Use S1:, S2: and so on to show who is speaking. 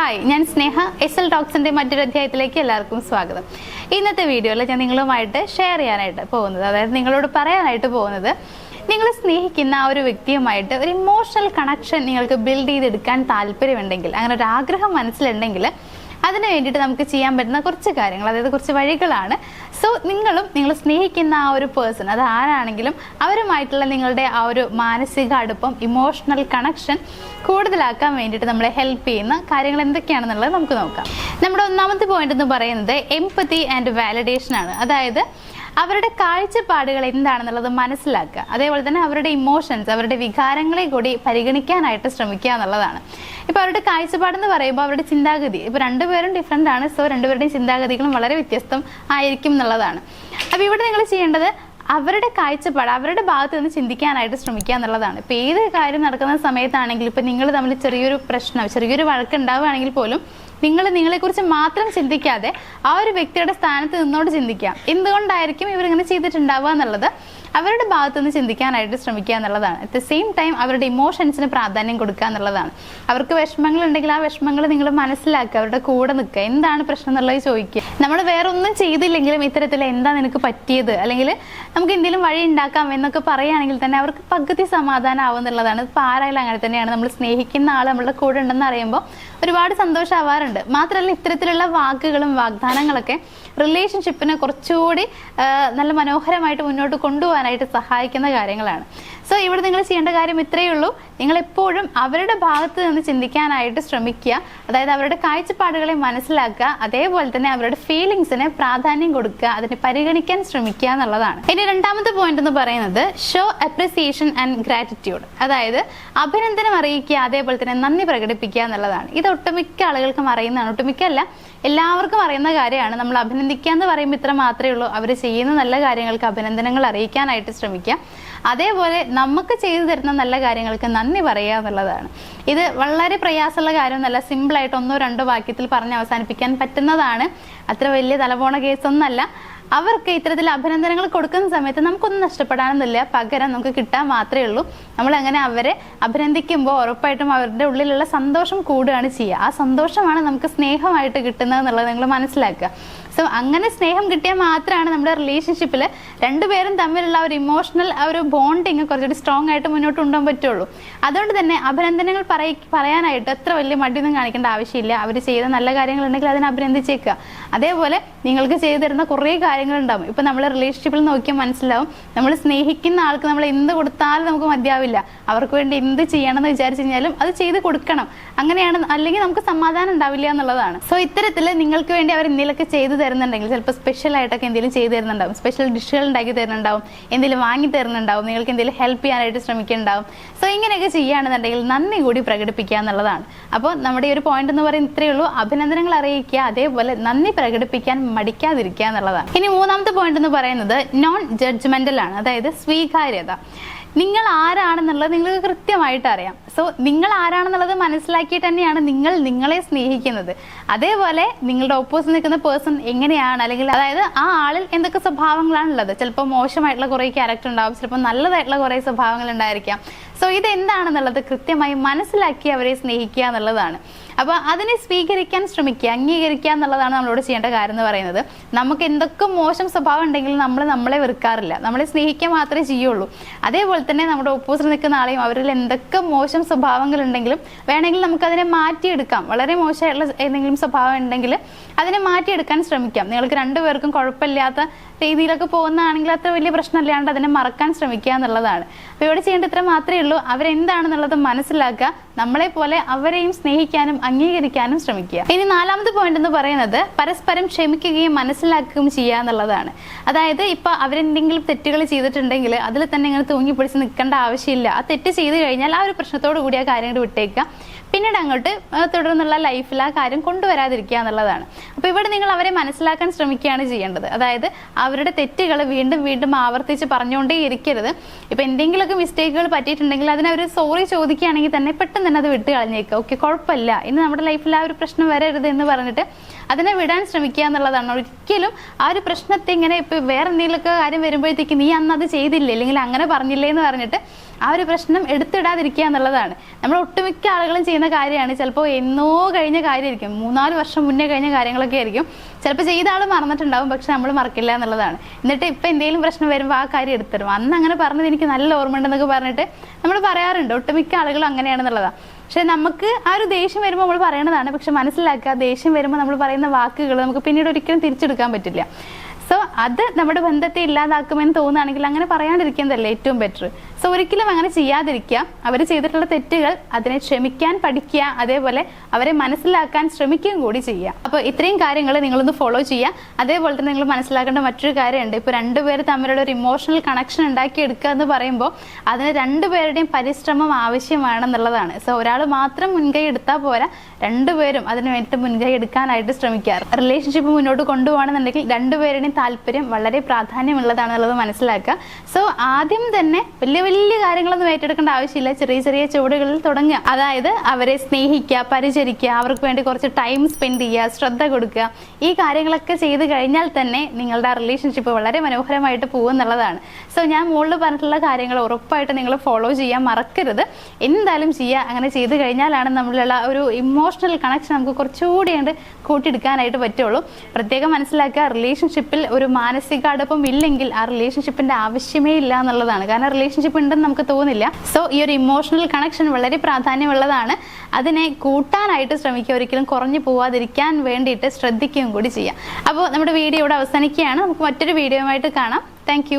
S1: Hi, ഞാൻ സ്നേഹ. SL ടോക്സിന്റെ മറ്റൊരു അധ്യായത്തിലേക്ക് എല്ലാവർക്കും സ്വാഗതം. ഇന്നത്തെ വീഡിയോയിൽ ഞാൻ നിങ്ങളുമായിട്ട് ഷെയർ ചെയ്യാനായിട്ട് പോകുന്നത്, അതായത് നിങ്ങളോട് പറയാനായിട്ട് പോകുന്നത്, നിങ്ങൾ സ്നേഹിക്കുന്ന ആ ഒരു വ്യക്തിയുമായിട്ട് ഒരു ഇമോഷണൽ കണക്ഷൻ നിങ്ങൾക്ക് ബിൽഡ് ചെയ്തെടുക്കാൻ താല്പര്യമുണ്ടെങ്കിൽ, അങ്ങനെ ഒരു ആഗ്രഹം മനസ്സിലുണ്ടെങ്കിൽ അതിന് വേണ്ടിയിട്ട് നമുക്ക് ചെയ്യാൻ പറ്റുന്ന കുറച്ച് കാര്യങ്ങൾ, അതായത് കുറച്ച് വഴികളാണ്. സോ നിങ്ങൾ സ്നേഹിക്കുന്ന ആ ഒരു പേഴ്സൺ, അത് ആരാണെങ്കിലും, അവരുമായിട്ടുള്ള നിങ്ങളുടെ ആ ഒരു മാനസിക അടുപ്പം, ഇമോഷണൽ കണക്ഷൻ കൂടുതലാക്കാൻ വേണ്ടിയിട്ട് നമ്മളെ ഹെൽപ്പ് ചെയ്യുന്ന കാര്യങ്ങൾ എന്തൊക്കെയാണെന്നുള്ളത് നമുക്ക് നോക്കാം. നമ്മുടെ ഒന്നാമത്തെ പോയിന്റ് എന്ന് പറയുന്നത് എംപതി ആൻഡ് വാലിഡേഷൻ ആണ്. അതായത് അവരുടെ കാഴ്ചപ്പാടുകൾ എന്താണെന്നുള്ളത് മനസ്സിലാക്കുക, അതേപോലെ തന്നെ അവരുടെ ഇമോഷൻസ്, അവരുടെ വികാരങ്ങളെ കൂടി പരിഗണിക്കാനായിട്ട് ശ്രമിക്കുക എന്നുള്ളതാണ്. ഇപ്പോൾ അവരുടെ കാഴ്ചപ്പാടെന്ന് പറയുമ്പോൾ അവരുടെ ചിന്താഗതി, ഇപ്പോൾ രണ്ടുപേരും ഡിഫറെൻ്റ് ആണ്. സോ രണ്ടുപേരുടെയും ചിന്താഗതികളും വളരെ വ്യത്യസ്തം ആയിരിക്കും എന്നുള്ളതാണ്. അപ്പോൾ ഇവിടെ നിങ്ങൾ ചെയ്യേണ്ടത് അവരുടെ കാഴ്ചപ്പാട്, അവരുടെ ഭാഗത്ത് നിന്ന് ചിന്തിക്കാനായിട്ട് ശ്രമിക്കുക എന്നുള്ളതാണ്. ഇപ്പോൾ ഏത് കാര്യം നടക്കുന്ന സമയത്താണെങ്കിലും, ഇപ്പോൾ നിങ്ങൾ തമ്മിൽ ചെറിയൊരു പ്രശ്നം, ചെറിയൊരു വഴക്ക് ഉണ്ടാവുകയാണെങ്കിൽ പോലും നിങ്ങളെക്കുറിച്ച് മാത്രം ചിന്തിക്കാതെ ആ ഒരു വ്യക്തിയുടെ സ്ഥാനത്ത് നിന്നോട് ചിന്തിക്കാം, എന്തുകൊണ്ടായിരിക്കും ഇവരിങ്ങനെ ചെയ്തിട്ടുണ്ടാവുക എന്നുള്ളത് അവരുടെ ഭാഗത്തു നിന്ന് ചിന്തിക്കാനായിട്ട് ശ്രമിക്കുക എന്നുള്ളതാണ്. അറ്റ് ദ സെയിം ടൈം അവരുടെ ഇമോഷൻസിന് പ്രാധാന്യം കൊടുക്കുക എന്നുള്ളതാണ്. അവർക്ക് വിഷമങ്ങൾ ഉണ്ടെങ്കിൽ ആ വിഷമങ്ങൾ നിങ്ങൾ മനസ്സിലാക്കുക, അവരുടെ കൂടെ നിൽക്കുക, എന്താണ് പ്രശ്നം എന്നുള്ളത് ചോദിക്കുക. നമ്മൾ വേറെ ഒന്നും ചെയ്തില്ലെങ്കിലും ഇത്തരത്തിൽ എന്താ നിനക്ക് പറ്റിയത്, അല്ലെങ്കിൽ നമുക്ക് എന്തെങ്കിലും വഴി ഉണ്ടാക്കാം എന്നൊക്കെ പറയുകയാണെങ്കിൽ തന്നെ അവർക്ക് പകുതി സമാധാനം ആവും എന്നുള്ളതാണ്. ഇപ്പോൾ ആരായാലും അങ്ങനെ തന്നെയാണ്. നമ്മൾ സ്നേഹിക്കുന്ന ആൾ നമ്മളുടെ കൂടെ ഉണ്ടെന്ന് അറിയുമ്പോൾ ഒരുപാട് സന്തോഷമാവാറുണ്ട്. മാത്രമല്ല ഇത്തരത്തിലുള്ള വാക്കുകളും വാഗ്ദാനങ്ങളൊക്കെ റിലേഷൻഷിപ്പിനെ കുറച്ചുകൂടി നല്ല മനോഹരമായിട്ട് മുന്നോട്ട് കൊണ്ടുപോകാനായിട്ട് സഹായിക്കുന്ന കാര്യങ്ങളാണ്. സോ ഇവിടെ നിങ്ങൾ ചെയ്യേണ്ട കാര്യം ഇത്രയേ ഉള്ളൂ. നിങ്ങൾ എപ്പോഴും അവരുടെ ഭാഗത്ത് നിന്ന് ചിന്തിക്കാനായിട്ട് ശ്രമിക്കുക, അതായത് അവരുടെ കാഴ്ചപ്പാടുകളെ മനസ്സിലാക്കുക, അതേപോലെ തന്നെ അവരുടെ ഫീലിങ്സിന് പ്രാധാന്യം കൊടുക്കുക, അതിനെ പരിഗണിക്കാൻ ശ്രമിക്കുക എന്നുള്ളതാണ്. ഇനി രണ്ടാമത്തെ പോയിന്റ് എന്ന് പറയുന്നത് ഷോ അപ്രിസിയേഷൻ ആൻഡ് ഗ്രാറ്റിറ്റ്യൂഡ്. അതായത് അഭിനന്ദനം അറിയിക്കുക, അതേപോലെ തന്നെ നന്ദി പ്രകടിപ്പിക്കുക എന്നുള്ളതാണ്. ഇത് ഒട്ടുമിക്ക ആളുകൾക്കും അറിയുന്നതാണ്. ഒട്ടുമിക്കല്ല, എല്ലാവർക്കും അറിയുന്ന കാര്യമാണ്. നമ്മൾ അഭിനന്ദിക്കുക എന്ന് പറയുമ്പോൾ ഇത്ര മാത്രമേ ഉള്ളൂ. അവർ ചെയ്യുന്ന നല്ല കാര്യങ്ങൾക്ക് അഭിനന്ദനങ്ങൾ അറിയിക്കാനായിട്ട് ശ്രമിക്കുക. അതേപോലെ നമുക്ക് ചെയ്തു തരുന്ന നല്ല കാര്യങ്ങൾക്ക് നന്ദി പറയുക എന്നുള്ളതാണ്. ഇത് വളരെ പ്രയാസമുള്ള കാര്യമൊന്നുമല്ല. സിമ്പിളായിട്ട് 1-2 വാക്യത്തിൽ പറഞ്ഞ് അവസാനിപ്പിക്കാൻ പറ്റുന്നതാണ്. അത്ര വലിയ തലപോണ കേസൊന്നല്ല. അവർക്ക് ഇത്തരത്തിൽ അഭിനന്ദനങ്ങൾ കൊടുക്കുന്ന സമയത്ത് നമുക്കൊന്നും നഷ്ടപ്പെടാനൊന്നുമില്ല, പകരം നമുക്ക് കിട്ടാൻ മാത്രമേ ഉള്ളൂ. നമ്മൾ അങ്ങനെ അവരെ അഭിനന്ദിക്കുമ്പോൾ ഉറപ്പായിട്ടും അവരുടെ ഉള്ളിലുള്ള സന്തോഷം കൂടുകയാണ് ചെയ്യുക. ആ സന്തോഷമാണ് നമുക്ക് സ്നേഹമായിട്ട് കിട്ടുന്നത് എന്നുള്ളത് നിങ്ങൾ മനസ്സിലാക്കുക. സോ അങ്ങനെ സ്നേഹം കിട്ടിയാൽ മാത്രമാണ് നമ്മുടെ റിലേഷൻഷിപ്പിൽ രണ്ടുപേരും തമ്മിലുള്ള ഒരു ഇമോഷണൽ ആ ഒരു ബോണ്ടിങ് കുറച്ചുകൂടി സ്ട്രോങ് ആയിട്ട് മുന്നോട്ട് കൊണ്ടുപോകാൻ പറ്റുള്ളൂ. അതുകൊണ്ട് തന്നെ അഭിനന്ദനങ്ങൾ പറയാനായിട്ട് അത്ര വലിയ മടിയൊന്നും കാണിക്കേണ്ട ആവശ്യമില്ല. അവർ ചെയ്ത നല്ല കാര്യങ്ങളുണ്ടെങ്കിൽ അതിനെ അഭിനന്ദിച്ചേക്കുക. അതേപോലെ നിങ്ങൾക്ക് ചെയ്തു തരുന്ന കുറേ കാര്യങ്ങളുണ്ടാവും. ഇപ്പം നമ്മൾ റിലേഷൻഷിപ്പിൽ നോക്കിയാൽ മനസ്സിലാവും, നമ്മൾ സ്നേഹിക്കുന്ന ആൾക്ക് നമ്മൾ എന്ത് കൊടുത്താലും നമുക്ക് മതിയാവില്ല. അവർക്ക് വേണ്ടി എന്ത് ചെയ്യണമെന്ന് വിചാരിച്ചു കഴിഞ്ഞാലും അത് ചെയ്ത് കൊടുക്കണം. അങ്ങനെയാണ്, അല്ലെങ്കിൽ നമുക്ക് സമാധാനം ഉണ്ടാവില്ല എന്നുള്ളതാണ്. സോ ഇത്തരത്തിൽ നിങ്ങൾക്ക് വേണ്ടി അവർ എന്തെങ്കിലുമൊക്കെ ചെയ്തു തരുന്നുണ്ടെങ്കിൽ, ചിലപ്പോൾ സ്പെഷ്യൽ ആയിട്ടൊക്കെ എന്തെങ്കിലും ചെയ്തു തരുന്നുണ്ടാവും, സ്പെഷ്യൽ ഡിഷുകൾ ഉണ്ടാക്കി തരുന്നുണ്ടാവും, എന്തെങ്കിലും വാങ്ങി തരുന്നുണ്ടാവും, നിങ്ങൾക്ക് എന്തെങ്കിലും ഹെൽപ്പ് ചെയ്യാനായിട്ട് ശ്രമിക്കുന്നുണ്ടാവും. സോ ഇങ്ങനെയൊക്കെ ചെയ്യുകയാണെന്നുണ്ടെങ്കിൽ നന്ദി കൂടി പ്രകടിപ്പിക്കുക എന്നുള്ളതാണ്. അപ്പോൾ നമ്മുടെ ഈ ഒരു പോയിന്റ് എന്ന് പറയുന്നത് ഇത്രയേ ഉള്ളൂ. അഭിനന്ദനങ്ങൾ അറിയിക്കുക, അതേപോലെ നന്ദി പ്രകടിപ്പിക്കാൻ മടിക്കാതിരിക്കുക എന്നുള്ളതാണ്. ഇനി മൂന്നാമത്തെ പോയിന്റ് എന്ന് പറയുന്നത് നോൺ ജഡ്ജ്മെന്റൽ ആണ്. അതായത് സ്വീകാര്യത. നിങ്ങൾ ആരാണെന്നുള്ളത് നിങ്ങൾക്ക് കൃത്യമായിട്ട് അറിയാം. സോ നിങ്ങൾ ആരാണെന്നുള്ളത് മനസ്സിലാക്കിയിട്ട് തന്നെയാണ് നിങ്ങൾ നിങ്ങളെ സ്നേഹിക്കുന്നത്. അതേപോലെ നിങ്ങളുടെ ഓപ്പോസിറ്റ് നിൽക്കുന്ന പേഴ്സൺ എങ്ങനെയാണ്, അല്ലെങ്കിൽ അതായത് ആ ആളിൽ എന്തൊക്കെ സ്വഭാവങ്ങളാണുള്ളത്. ചിലപ്പോൾ മോശമായിട്ടുള്ള കുറേ ക്യാരക്ടർ ഉണ്ടാവും, ചിലപ്പോൾ നല്ലതായിട്ടുള്ള കുറേ സ്വഭാവങ്ങൾ ഉണ്ടായിരിക്കാം. സോ ഇതെന്താണെന്നുള്ളത് കൃത്യമായി മനസ്സിലാക്കി അവരെ സ്നേഹിക്കുക എന്നുള്ളതാണ്. അപ്പോൾ അതിനെ സ്വീകരിക്കാൻ ശ്രമിക്കുക, അംഗീകരിക്കുക എന്നുള്ളതാണ് നമ്മളോട് ചെയ്യേണ്ട കാര്യം എന്ന് പറയുന്നത്. നമുക്ക് എന്തൊക്കെ മോശം സ്വഭാവം ഉണ്ടെങ്കിലും നമ്മളെ വെറുക്കാറില്ല, നമ്മളെ സ്നേഹിക്കാൻ മാത്രമേ ചെയ്യുള്ളൂ. അതേപോലെ തന്നെ നമ്മുടെ ഓപ്പോസിറ്റ് നിൽക്കുന്ന ആളെയും അവരിൽ എന്തൊക്കെ മോശം സ്വഭാവങ്ങൾ ഉണ്ടെങ്കിലും വേണമെങ്കിൽ നമുക്കതിനെ മാറ്റിയെടുക്കാം. വളരെ മോശമായിട്ടുള്ള ഏതെങ്കിലും സ്വഭാവം ഉണ്ടെങ്കിൽ അതിനെ മാറ്റിയെടുക്കാൻ ശ്രമിക്കാം. നിങ്ങൾക്ക് രണ്ടുപേർക്കും കുഴപ്പമില്ലാത്ത രീതിയിലൊക്കെ പോകുന്നതാണെങ്കിൽ അത്ര വലിയ പ്രശ്നമില്ലാണ്ട് അതിനെ മറക്കാൻ ശ്രമിക്കുക എന്നുള്ളതാണ്. അപ്പോൾ ഇവിടെ ചെയ്യേണ്ട ഇത്ര മാത്രമേ ഉള്ളൂ. അവരെന്താണെന്നുള്ളത് മനസ്സിലാക്കുക, നമ്മളെ പോലെ അവരെയും സ്നേഹിക്കാനും അംഗീകരിക്കാനും ശ്രമിക്കുക. ഇനി നാലാമത്തെ പോയിന്റ് എന്ന് പറയുന്നത് പരസ്പരം ക്ഷമിക്കുകയും മനസ്സിലാക്കുകയും ചെയ്യുക എന്നുള്ളതാണ്. അതായത് ഇപ്പൊ അവരെന്തെങ്കിലും തെറ്റുകൾ ചെയ്തിട്ടുണ്ടെങ്കിൽ അതിൽ തന്നെ ഇങ്ങനെ തൂങ്ങിപ്പിടിച്ച് നിൽക്കേണ്ട ആവശ്യമില്ല. ആ തെറ്റ് ചെയ്ത് കഴിഞ്ഞാൽ ആ ഒരു പ്രശ്നത്തോടു കൂടി ആ കാര്യങ്ങൾ വിട്ടേക്കുക. പിന്നീട് അങ്ങോട്ട് തുടർന്നുള്ള ലൈഫിൽ ആ കാര്യം കൊണ്ടുവരാതിരിക്കുക എന്നുള്ളതാണ്. അപ്പോൾ ഇവിടെ നിങ്ങൾ അവരെ മനസ്സിലാക്കാൻ ശ്രമിക്കുകയാണ് ചെയ്യേണ്ടത്. അതായത് അവരുടെ തെറ്റുകൾ വീണ്ടും വീണ്ടും ആവർത്തിച്ച് പറഞ്ഞുകൊണ്ടേ ഇരിക്കരുത്. ഇപ്പം എന്തെങ്കിലുമൊക്കെ മിസ്റ്റേക്കുകൾ പറ്റിയിട്ടുണ്ടെങ്കിൽ അതിനവർ സോറി ചോദിക്കുകയാണെങ്കിൽ തന്നെ പെട്ടെന്ന് തന്നെ അത് വിട്ട് കളഞ്ഞേക്കുക. ഓക്കെ, കുഴപ്പമില്ല, ഇന്ന് നമ്മുടെ ലൈഫിൽ ആ ഒരു പ്രശ്നം വരരുത് എന്ന് പറഞ്ഞിട്ട് അതിനെ വിടാൻ ശ്രമിക്കുക എന്നുള്ളതാണ്. ഒരിക്കലും ആ ഒരു പ്രശ്നത്തെ ഇങ്ങനെ ഇപ്പം വേറെ എന്തെങ്കിലുമൊക്കെ കാര്യം വരുമ്പോഴത്തേക്ക് നീ അന്ന് അത് ചെയ്തില്ലേ, അല്ലെങ്കിൽ അങ്ങനെ പറഞ്ഞില്ലേ എന്ന് പറഞ്ഞിട്ട് ആ ഒരു പ്രശ്നം എടുത്തിടാതിരിക്കുക എന്നുള്ളതാണ്. നമ്മൾ ഒട്ടുമിക്ക ആളുകളും ചെയ്യുന്ന കാര്യമാണ്. ചിലപ്പോൾ എന്നോ കഴിഞ്ഞ കാര്യമായിരിക്കും, 3-4 വർഷം മുന്നേ കഴിഞ്ഞ കാര്യങ്ങളൊക്കെ ആയിരിക്കും. ചിലപ്പോൾ ചെയ്ത ആൾ മറന്നിട്ടുണ്ടാവും, പക്ഷെ നമ്മൾ മറക്കില്ല എന്നുള്ളതാണ്. എന്നിട്ട് ഇപ്പം എന്തെങ്കിലും പ്രശ്നം വരുമ്പോൾ ആ കാര്യം എടുത്തിടും. അന്ന് അങ്ങനെ പറഞ്ഞത് എനിക്ക് നല്ല ഓർമ്മ ഉണ്ടെന്നൊക്കെ പറഞ്ഞിട്ട് നമ്മൾ പറയാറുണ്ട്. ഒട്ടുമിക്ക ആളുകളും അങ്ങനെയാണെന്നുള്ളതാണ്. പക്ഷെ നമുക്ക് ആ ഒരു ദേഷ്യം വരുമ്പോൾ നമ്മൾ പറയണതാണ്. പക്ഷെ മനസ്സിലാക്കുക, ദേഷ്യം വരുമ്പോൾ നമ്മൾ പറയുന്ന വാക്കുകൾ നമുക്ക് പിന്നീട് ഒരിക്കലും തിരിച്ചെടുക്കാൻ പറ്റില്ല. സോ അത് നമ്മുടെ ബന്ധത്തെ ഇല്ലാതാക്കുമെന്ന് തോന്നുകയാണെങ്കിൽ അങ്ങനെ പറയാണ്ടിരിക്കുന്നതല്ലേ ഏറ്റവും ബെറ്റർ. സോ ഒരിക്കലും അങ്ങനെ ചെയ്യാതിരിക്കുക. അവർ ചെയ്തിട്ടുള്ള തെറ്റുകൾ അതിനെ ക്ഷമിക്കാൻ പഠിക്കുക, അതേപോലെ അവരെ മനസ്സിലാക്കാൻ ശ്രമിക്കുകയും കൂടി ചെയ്യുക. അപ്പോൾ ഇത്രയും കാര്യങ്ങൾ നിങ്ങളൊന്ന് ഫോളോ ചെയ്യുക. അതേപോലെ തന്നെ നിങ്ങൾ മനസ്സിലാക്കേണ്ട മറ്റൊരു കാര്യമുണ്ട്. ഇപ്പോൾ രണ്ടുപേർ തമ്മിലുള്ള ഒരു ഇമോഷണൽ കണക്ഷൻ ഉണ്ടാക്കിയെടുക്കുക എന്ന് പറയുമ്പോൾ അതിന് രണ്ടുപേരുടെയും പരിശ്രമം ആവശ്യമാണെന്നുള്ളതാണ്. സോ ഒരാൾ മാത്രം മുൻകൈ എടുത്താൽ പോരാ, രണ്ടുപേരും അതിന് വേണ്ടി മുൻകൈ എടുക്കാനായിട്ട് ശ്രമിക്കാറ്. റിലേഷൻഷിപ്പ് മുന്നോട്ട് കൊണ്ടുപോകണമെന്നുണ്ടെങ്കിൽ രണ്ടുപേരുടെയും താല്പര്യം വളരെ പ്രാധാന്യമുള്ളതാണെന്നുള്ളത് മനസ്സിലാക്കുക. സോ ആദ്യം തന്നെ വലിയ വലിയ കാര്യങ്ങളൊന്നും ഏറ്റെടുക്കേണ്ട ആവശ്യമില്ല. ചെറിയ ചെറിയ ചുവടുകളിൽ തുടങ്ങുക. അതായത് അവരെ സ്നേഹിക്കുക, പരിചരിക്കുക, അവർക്ക് വേണ്ടി കുറച്ച് ടൈം സ്പെൻഡ് ചെയ്യുക, ശ്രദ്ധ കൊടുക്കുക. ഈ കാര്യങ്ങളൊക്കെ ചെയ്ത് കഴിഞ്ഞാൽ തന്നെ നിങ്ങളുടെ ആ റിലേഷൻഷിപ്പ് വളരെ മനോഹരമായിട്ട് പോകുമെന്നുള്ളതാണ്. സോ ഞാൻ മുകളിൽ പറഞ്ഞിട്ടുള്ള കാര്യങ്ങൾ ഉറപ്പായിട്ട് നിങ്ങൾ ഫോളോ ചെയ്യാൻ മറക്കരുത്. എന്തായാലും ചെയ്യുക. അങ്ങനെ ചെയ്ത് കഴിഞ്ഞാലാണ് നമ്മളുള്ള ഒരു ഇമോഷണൽ കണക്ഷൻ നമുക്ക് കുറച്ചുകൂടി കൂട്ടിയെടുക്കാനായിട്ട് പറ്റുള്ളൂ. പ്രത്യേകം മനസ്സിലാക്കുക, റിലേഷൻഷിപ്പിൽ ഒരു മാനസിക അടുപ്പം ഇല്ലെങ്കിൽ ആ റിലേഷൻഷിപ്പിന്റെ ആവശ്യമേ ഇല്ല എന്നുള്ളതാണ്. കാരണം റിലേഷൻഷിപ്പ് ഉണ്ടെന്ന് നമുക്ക് തോന്നില്ല. സോ ഈ ഒരു ഇമോഷണൽ കണക്ഷൻ വളരെ പ്രാധാന്യമുള്ളതാണ്. അതിനെ കൂട്ടാനായിട്ട് ശ്രമിക്കുക. ഒരിക്കലും കുറഞ്ഞു പോവാതിരിക്കാൻ വേണ്ടിയിട്ട് ശ്രദ്ധിക്കുകയും കൂടി ചെയ്യാം. അപ്പോൾ നമ്മുടെ വീഡിയോ ഇവിടെ അവസാനിക്കുകയാണ്. നമുക്ക് മറ്റൊരു വീഡിയോയുമായിട്ട് കാണാം. താങ്ക്